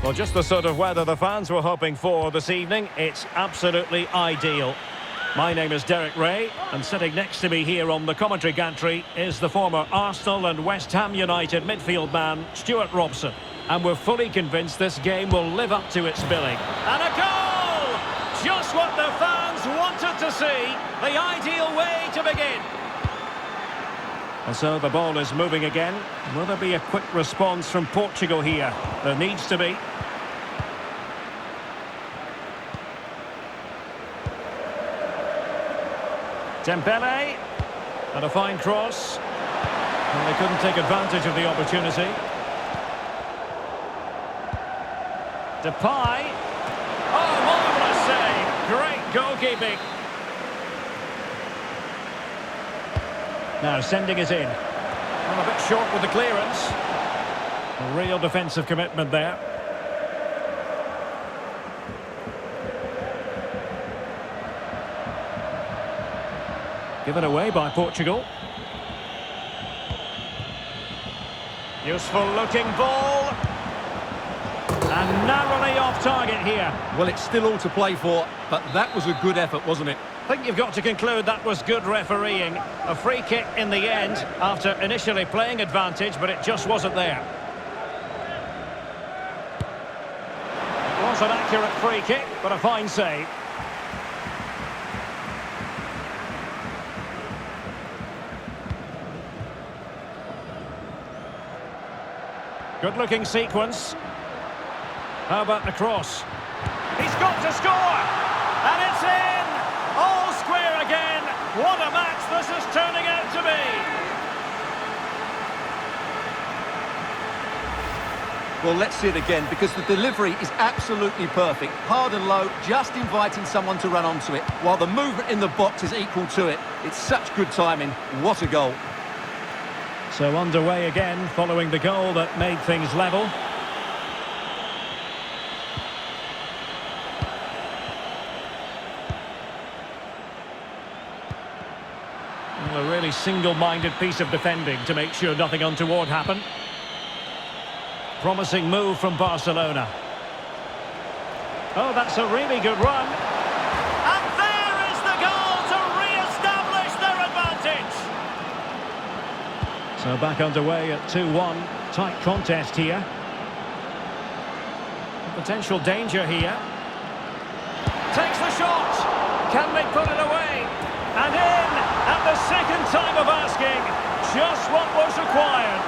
Well, just the sort of weather the fans were hoping for this evening. It's absolutely ideal. My name is Derek Ray, and sitting next to me here on the commentary gantry is the former Arsenal and West Ham United midfield man, Stuart Robson. And we're fully convinced this game will live up to its billing. And a goal! Just what the fans wanted to see. The ideal way to begin. And so the ball is moving again. Will there be a quick response from Portugal here? There needs to be. Dembele, and a fine cross. And they couldn't take advantage of the opportunity. Depay. Oh, marvellous save. Great goalkeeping. Now sending it in. Well, a bit short with the clearance. A real defensive commitment there. Given away by Portugal. Useful looking ball. And narrowly off target here. Well, it's still all to play for, but that was a good effort, wasn't it? I think you've got to conclude that was good refereeing. A free kick in the end after initially playing advantage, but it just wasn't there. It was an accurate free kick, but a fine save. Good-looking sequence. How about the cross? He's got to score! And it's in! All square again! What a match this is turning out to be! Well, let's see it again, because the delivery is absolutely perfect. Hard and low, just inviting someone to run onto it, while the movement in the box is equal to it. It's such good timing. What a goal. So underway again, following the goal that made things level. Well, a really single-minded piece of defending to make sure nothing untoward happened. Promising move from Barcelona. Oh, that's a really good run. And there is the goal to re-establish their advantage. So back underway at 2-1. Tight contest here. Potential danger here. Takes the shot. Can they put it away? And in at the second time of asking. Just what was required.